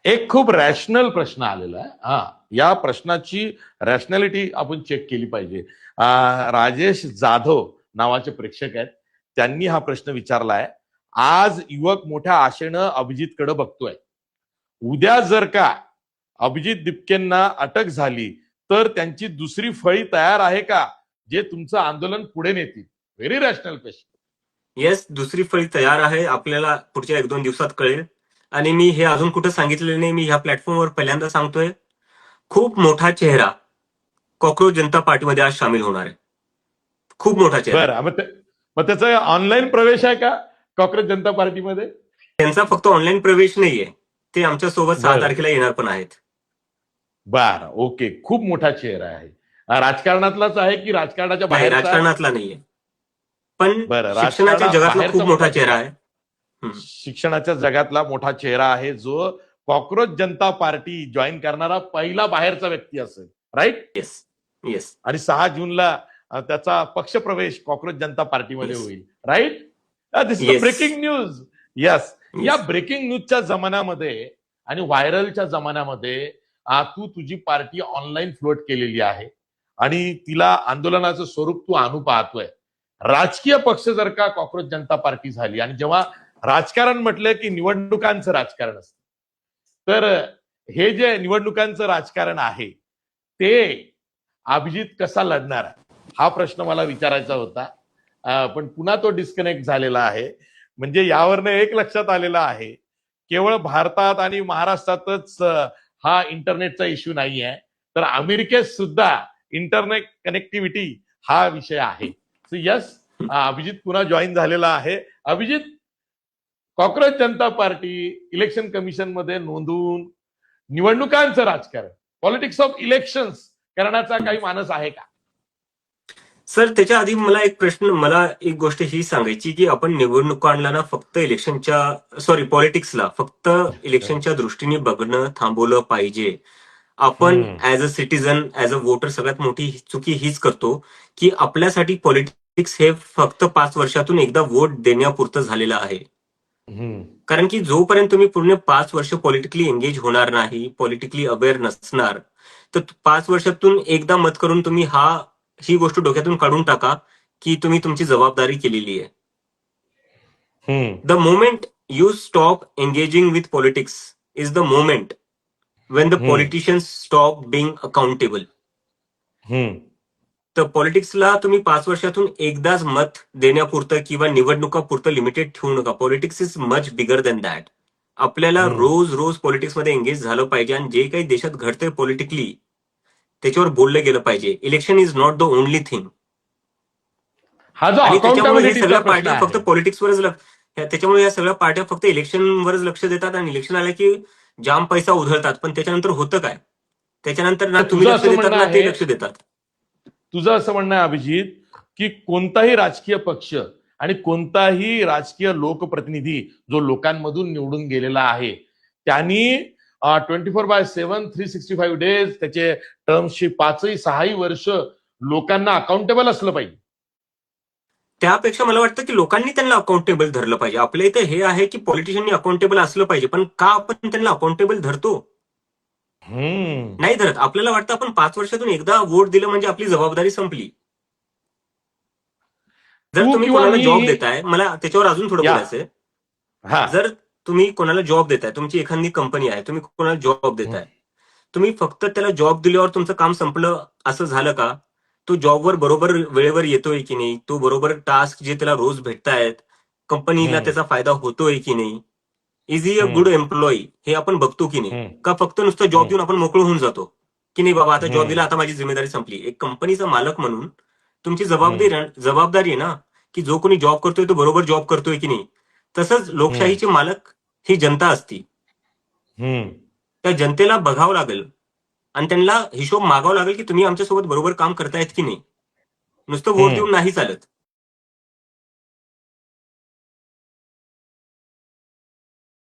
एक खूप रॅशनल प्रश्न आलेला आहे. या प्रश्नाची रॅशनॅलिटी आपण चेक केली पाहिजे. राजेश जाधव नावाचे प्रेक्षक आहेत, त्यांनी हा प्रश्न विचारलाय. आज युवक मोठ्या आशेनं अभिजितकडे बघतोय. उद्या जर का अभिजित दिपकेंना अटक झाली तर त्यांची दुसरी फळी तयार आहे का, जे तुमचं आंदोलन पुढे नेतील? Very rational question. येस, दुसरी फळी तयार आहे. आपल्याला पुढच्या 1-2 दिवसात कळेल. आणि मी हे अजून कुठं सांगितलेलं नाही, मी ह्या प्लॅटफॉर्मवर पहिल्यांदा सांगतोय. खूप मोठा चेहरा कॉक्रोच जनता पार्टीमध्ये आज सामील होणार आहे. खूप मोठा चेहरा. बरं, मग त्याचा ऑनलाईन प्रवेश आहे का कॉक्रोच जनता पार्टीमध्ये? त्यांचा फक्त ऑनलाईन प्रवेश नाहीये, ते आमच्या सोबत 6 बरं. तारखेला येणार पण आहेत. बर, ओके. खूप मोठा चेहरा आहे. राजकारणातलाच आहे की राजकारणाच्या नाही, बाहेर? राजकारणातला नाहीये, पण बरं, शिक्षणाच्या जगातला राजकारणाबाहेरचा खूप मोठा चेहरा आहे. शिक्षणाच्या जगातला मोठा चेहरा आहे, जो कॉक्रोच जनता पार्टी जॉईन करणारा पहिला बाहेरचा व्यक्ती असेल, राईट? Yes, yes. आणि 6 जूनला त्याचा पक्षप्रवेश कॉक्रोच जनता पार्टीमध्ये Yes. होईल, right? This is Yes. Breaking news. Yes. Yes. या ब्रेकिंग न्यूजच्या जमान्यामध्ये आणि व्हायरलच्या जमान्यामध्ये तू तुझी पार्टी ऑनलाईन फ्लोट केलेली आहे आणि तिला आंदोलनाचं स्वरूप तू आणू पाहतोय. राजकीय पक्ष जर का कॉक्रोच जनता पार्टी झाली, आणि जेव्हा राजकारण म्हटलं की निवडणुकांचं राजकारण असतं, तर हे जे निवडणुकांचं राजकारण आहे ते अभिजित कसा लढणार हा प्रश्न मला विचारायचा होता. पण पुन्हा तो डिस्कनेक्ट झालेला आहे. म्हणजे यावरनं एक लक्षात आलेलं आहे, केवळ भारतात आणि महाराष्ट्रातच हा इंटरनेटचा इश्यू नाही आहे, तर अमेरिकेत सुद्धा इंटरनेट कनेक्टिव्हिटी हा विषय आहे. सो यस, अभिजित पुन्हा जॉईन झालेला आहे. अभिजित, कॉक्रोच जनता पार्टी इलेक्शन कमिशन मध्ये नोंदवून निवडणुकांचं राजकारण, पॉलिटिक्स ऑफ इलेक्शन्स करण्याचा काही मानस आहे का? सर, त्याच्या आधी मला एक गोष्ट ही सांगायची की आपण निवडणुकांना फक्त पॉलिटिक्सला फक्त इलेक्शनच्या दृष्टीने बघणं थांबवलं पाहिजे. आपण as a citizen, as a voter सगळ्यात मोठी चुकी हीच करतो की आपल्यासाठी पॉलिटिक्स हे फक्त 5 वर्षातून एकदा वोट देण्यापुरतं झालेलं आहे. कारण की जोपर्यंत तुम्ही पूर्ण 5 वर्ष पॉलिटिकली एंगेज होणार नाही, पॉलिटिकली अवेअर नसणार, तर 5 वर्षातून एकदा मत करून तुम्ही ही गोष्ट डोक्यातून काढून टाका की तुम्ही तुमची जबाबदारी केलेली आहे. The moment you stop engaging with politics is the moment when the politicians stop being accountable. तर पॉलिटिक्सला तुम्ही 5 वर्षातून एकदाच मत देण्यापुरतं किंवा निवडणुकापुरतं लिमिटेड ठेवू नका. Politics is much bigger than that. आपल्याला रोज पॉलिटिक्समध्ये एंगेज झालं पाहिजे आणि जे काही देशात घडतंय पॉलिटिकली त्याच्यावर बोललं गेलं पाहिजे. Election is not the only thing. आणि त्याच्यामुळे हे सगळ्या पार्ट्या फक्त पॉलिटिक्सवरच त्याच्यामुळे या सगळ्या पार्ट्या फक्त इलेक्शनवरच लक्ष देतात आणि इलेक्शन आलं की जाम पैसा उधळतात. पण त्याच्यानंतर होतं काय? त्याच्यानंतर ना तुम्ही लक्ष देतात ना ते लक्ष देतात. तुझं असं म्हणणं आहे अभिजित की कोणताही राजकीय पक्ष आणि कोणताही राजकीय लोकप्रतिनिधी जो लोकांमधून निवडून गेलेला आहे, त्यांनी 24/7 365 डेज त्याचे टर्म्सची 5-6 वर्ष लोकांना अकाउंटेबल असलं पाहिजे. त्यापेक्षा मला वाटतं की लोकांनी त्यांना अकाउंटेबल धरलं पाहिजे. आपल्या इथे हे आहे की पॉलिटिशियननी अकाउंटेबल असलं पाहिजे, पण का आपण त्यांना अकाउंटेबल धरतो? नाही धरत. आपल्याला वाटतं आपण 5 वर्षातून एकदा वोट दिलं म्हणजे आपली जबाबदारी संपली. जर तुम्ही कोणाला जॉब देताय, मला त्याच्यावर अजून थोडं बोलायचंय. जर तुम्ही कोणाला जॉब देताय, तुमची एखादी कंपनी आहे, तुम्ही कोणाला जॉब देताय, तुम्ही फक्त त्याला जॉब दिल्यावर तुमचं काम संपलं असं झालं का? तो जॉबवर बरोबर वेळेवर येतोय की नाही, तो बरोबर टास्क जे त्याला रोज भेटतायत, कंपनीला त्याचा फायदा होतोय की नाही, is he a good employee, हे आपण बघतो की नाही? का फक्त नुसतं जॉब देऊन आपण मोकळं होऊन जातो की नाही बाबा आता जॉब दिला, आता माझी जिम्मेदारी संपली. एक कंपनीचा मालक म्हणून तुमची जबाबदारी आहे ना की जो कोणी जॉब करतोय तो बरोबर जॉब करतोय की नाही. तसंच लोकशाहीचे मालक ही जनता असती. त्या जनतेला बघावं लागेल आणि त्यांना हिशोब मागावं लागेल की तुम्ही आमच्यासोबत बरोबर काम करतायत की नाही. नुसतं वोट देऊन नाही चालत.